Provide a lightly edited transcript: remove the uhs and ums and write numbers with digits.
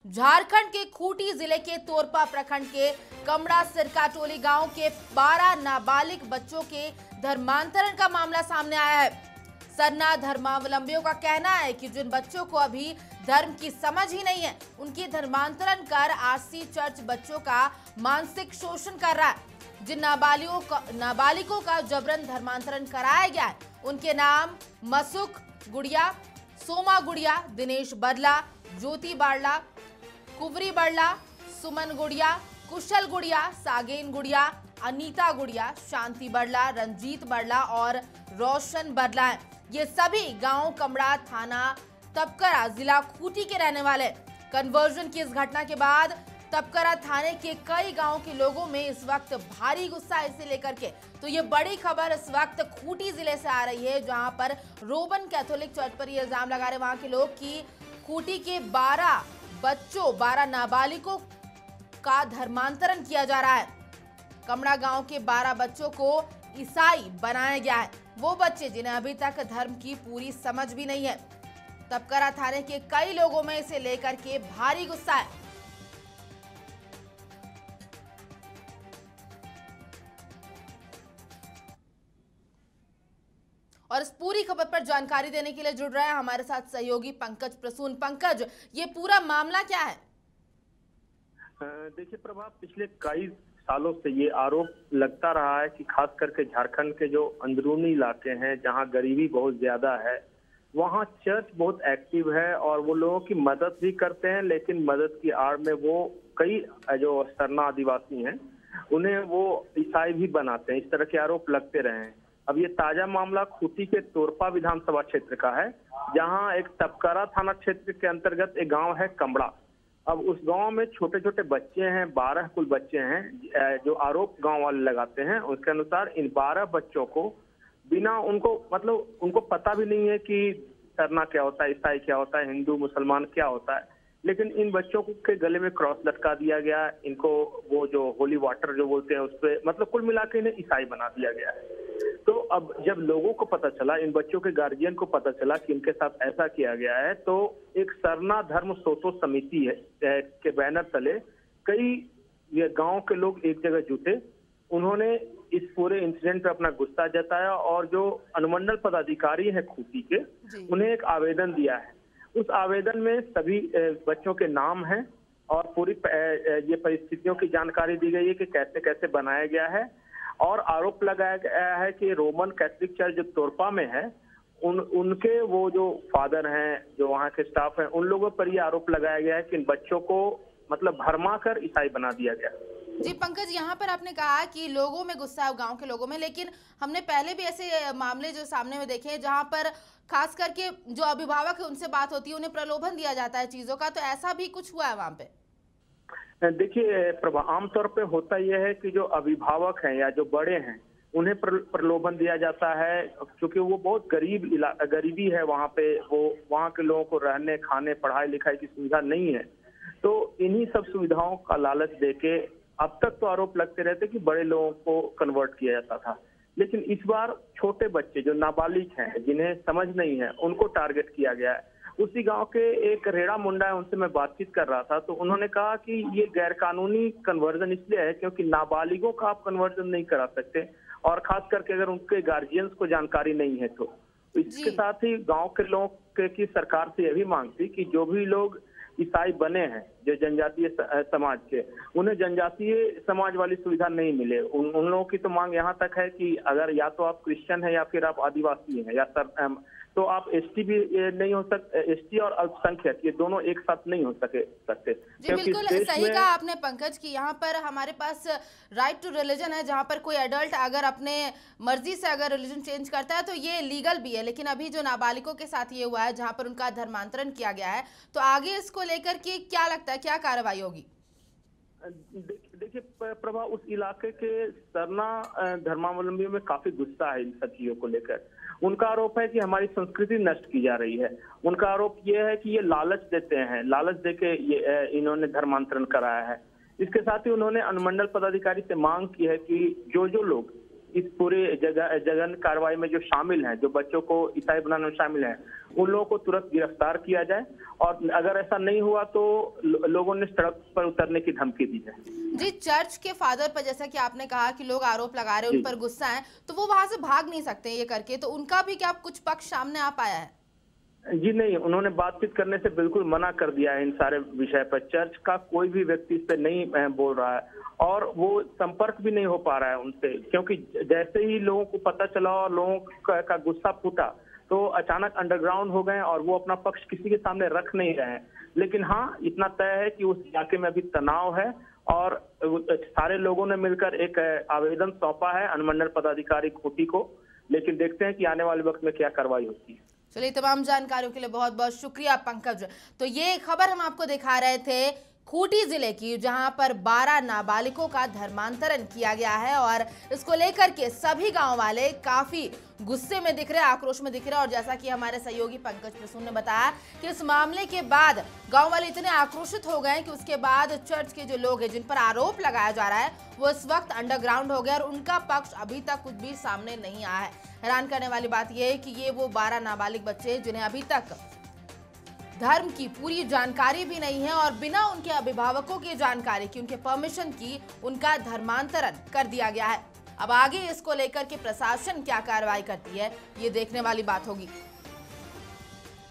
झारखंड के खूंटी जिले के तोरपा प्रखंड के कमड़ा सिरका टोली गांव के 12 नाबालिग बच्चों के धर्मांतरण का मामला सामने आया है। सरना धर्मावलंबियों का कहना है कि जिन बच्चों को अभी धर्म की समझ ही नहीं है, उनकी धर्मांतरण कर आरसी चर्च बच्चों का मानसिक शोषण कर रहा है। जिन नाबालिगों का जबरन धर्मांतरण कराया गया है, उनके नाम मसुक गुड़िया, सोमा गुड़िया, दिनेश बरला, ज्योति बाड़ला, कुवरी बड़ला, सुमन गुड़िया, कुशल गुड़िया, सागेन गुड़िया, अनीता गुड़िया, शांति बड़ला, रंजीत बड़ला और रोशन बड़ला हैं। ये सभी गांव कमड़ा, थाना तपकरा, जिला खूंटी के रहने वाले। कन्वर्जन की इस घटना के बाद तपकरा थाने के कई गांव के लोगों में इस वक्त भारी गुस्सा इसे लेकर के। तो ये बड़ी खबर इस वक्त खूंटी जिले से आ रही है, जहां पर रोमन कैथोलिक चर्च पर ये इल्जाम लगा रहे वहां के लोग कि खूंटी के 12 नाबालिगों का धर्मांतरण किया जा रहा है। कमड़ा गांव के 12 बच्चों को ईसाई बनाया गया है, वो बच्चे जिन्हें अभी तक धर्म की पूरी समझ भी नहीं है। तपकरा थाने के कई लोगों में इसे लेकर के भारी गुस्सा है। और इस पूरी खबर पर जानकारी देने के लिए जुड़ रहे हैं हमारे साथ सहयोगी पंकज प्रसून। पंकज, ये पूरा मामला क्या है? देखिए प्रभा, पिछले कई सालों से ये आरोप लगता रहा है कि खास करके झारखंड के जो अंदरूनी इलाके हैं, जहां गरीबी बहुत ज्यादा है, वहां चर्च बहुत एक्टिव है और वो लोगों की मदद भी करते हैं। लेकिन मदद की आड़ में वो कई जो सरना आदिवासी हैं, उन्हें वो ईसाई भी बनाते हैं। इस तरह के आरोप लगते रहे हैं। अब ये ताजा मामला खूंटी के तोरपा विधानसभा क्षेत्र का है, जहां एक तपकरा थाना क्षेत्र के अंतर्गत एक गांव है कमड़ा। अब उस गांव में छोटे छोटे बच्चे हैं, 12 कुल बच्चे हैं, जो आरोप गांव वाले लगाते हैं। उसके अनुसार इन 12 बच्चों को बिना उनको पता भी नहीं है कि सरना क्या होता है, ईसाई क्या होता है, हिंदू मुसलमान क्या होता है। लेकिन इन बच्चों के गले में क्रॉस लटका दिया गया। इनको वो जो होली वाटर जो बोलते हैं, उस पर कुल मिला के इन्हें ईसाई बना दिया गया है। तो अब जब लोगों को पता चला, इन बच्चों के गार्जियन को पता चला कि इनके साथ ऐसा किया गया है, तो एक सरना धर्म सोतो समिति है के बैनर तले कई ये गांव के लोग एक जगह जुटे। उन्होंने इस पूरे इंसिडेंट पे अपना गुस्सा जताया और जो अनुमंडल पदाधिकारी है खूंटी के, उन्हें एक आवेदन दिया है। उस आवेदन में सभी बच्चों के नाम हैं और पूरी ये परिस्थितियों की जानकारी दी गई है कि कैसे कैसे बनाया गया है। और आरोप लगाया गया है कि रोमन कैथोलिक चर्च जो तोरपा में है, उनके वो जो फादर हैं, जो वहाँ के स्टाफ हैं, उन लोगों पर ये आरोप लगाया गया है कि इन बच्चों को भरमा कर ईसाई बना दिया गया। जी पंकज, यहाँ पर आपने कहा कि लोगों में गुस्सा है, गांव के लोगों में, लेकिन हमने पहले भी ऐसे मामले जो सामने में देखे हैं जहाँ पर खास करके जो अभिभावक है उनसे बात होती है, उन्हें प्रलोभन दिया जाता है चीजों का। तो ऐसा भी कुछ हुआ है वहाँ पे? देखिए प्रभा, आमतौर पे होता यह है कि जो अभिभावक हैं या जो बड़े हैं, उन्हें प्रलोभन दिया जाता है, क्योंकि वो बहुत गरीबी है वहाँ पे। वो वहाँ के लोगों को रहने, खाने, पढ़ाई लिखाई की सुविधा नहीं है। तो इन्हीं सब सुविधाओं का लालच देके अब तक तो आरोप लगते रहते कि बड़े लोगों को कन्वर्ट किया जाता था। लेकिन इस बार छोटे बच्चे जो नाबालिग हैं, जिन्हें समझ नहीं है, उनको टारगेट किया गया है। उसी गांव के एक रेड़ा मुंडा है, उनसे मैं बातचीत कर रहा था, तो उन्होंने कहा कि ये गैरकानूनी कन्वर्जन इसलिए है क्योंकि नाबालिगों का आप कन्वर्जन नहीं करा सकते, और खास करके अगर उनके गार्जियंस को जानकारी नहीं है तो। इसके साथ ही गांव के लोगों की सरकार से यह भी मांग थी कि जो भी लोग ईसाई बने हैं, जो जनजातीय समाज के, उन्हें जनजातीय समाज वाली सुविधा नहीं मिले। उन लोगों की तो मांग यहाँ तक है कि अगर या तो आप क्रिश्चियन है या फिर आप आदिवासी हैं या तो आप एसटी भी नहीं हो सकते। एसटी और अल्पसंख्यक ये दोनों एक साथ नहीं हो सकते। जी बिल्कुल सही कहा आपने पंकज कि यहाँ पर हमारे पास राइट टू रिलीजन है, जहाँ पर कोई एडल्ट अगर अपने मर्जी से अगर रिलीजन चेंज करता है तो ये लीगल भी है। लेकिन अभी जो नाबालिगों के साथ ये हुआ है, जहाँ पर उनका धर्मांतरण किया गया है, तो आगे इसको लेकर के क्या लगता है, क्या कार्रवाई होगी? देखिए प्रभा, उस इलाके के सरना धर्मावलंबियों में काफी गुस्सा है इन सब चीजों को लेकर। उनका आरोप है कि हमारी संस्कृति नष्ट की जा रही है। उनका आरोप यह है कि ये लालच देते हैं, लालच देके ये इन्होंने धर्मांतरण कराया है। इसके साथ ही उन्होंने अनुमंडल पदाधिकारी से मांग की है कि जो लोग इस पूरे जघन कार्रवाई में जो शामिल हैं, जो बच्चों को ईसाई बनाने में शामिल हैं, उन लोगों को तुरंत गिरफ्तार किया जाए और अगर ऐसा नहीं हुआ तो लोगों ने सड़क पर उतरने की धमकी दी है। जी, चर्च के फादर पर जैसा कि आपने कहा कि लोग आरोप लगा रहे हैं, उन पर गुस्सा है, तो वो वहां से भाग नहीं सकते ये करके, तो उनका भी क्या कुछ पक्ष सामने आ पाया है? जी नहीं, उन्होंने बातचीत करने से बिल्कुल मना कर दिया है इन सारे विषय पर। चर्च का कोई भी व्यक्ति इस पे नहीं बोल रहा है और वो संपर्क भी नहीं हो पा रहा है उनसे, क्योंकि जैसे ही लोगों को पता चला और लोगों का गुस्सा फूटा तो अचानक अंडरग्राउंड हो गए और वो अपना पक्ष किसी के सामने रख नहीं रहे हैं। लेकिन हाँ, इतना तय है कि उस इलाके में अभी तनाव है और सारे लोगों ने मिलकर एक आवेदन सौंपा है अनुमंडल पदाधिकारी खूंटी को। लेकिन देखते हैं कि आने वाले वक्त में क्या कार्रवाई होती है। चलिए, तमाम जानकारियों के लिए बहुत बहुत शुक्रिया पंकज। तो ये खबर हम आपको दिखा रहे थे खूंटी जिले की, जहां पर 12 नाबालिगों का धर्मांतरण किया गया है और इसको लेकर के सभी गांव वाले काफी गुस्से में दिख रहे हैं, आक्रोश में दिख रहे हैं। और जैसा कि हमारे सहयोगी पंकज प्रसून ने बताया कि इस मामले के बाद गांव वाले इतने आक्रोशित हो गए कि उसके बाद चर्च के जो लोग हैं जिन पर आरोप लगाया जा रहा है वो इस वक्त अंडरग्राउंड हो गए और उनका पक्ष अभी तक कुछ भी सामने नहीं आया है। हैरान करने वाली बात यह है कि ये वो 12 नाबालिग बच्चे जिन्हें अभी तक धर्म की पूरी जानकारी भी नहीं है और बिना उनके अभिभावकों की जानकारी की, उनके परमिशन की, उनका धर्मांतरण कर दिया गया है। अब आगे इसको लेकर के प्रशासन क्या कार्रवाई करती है, ये देखने वाली बात होगी।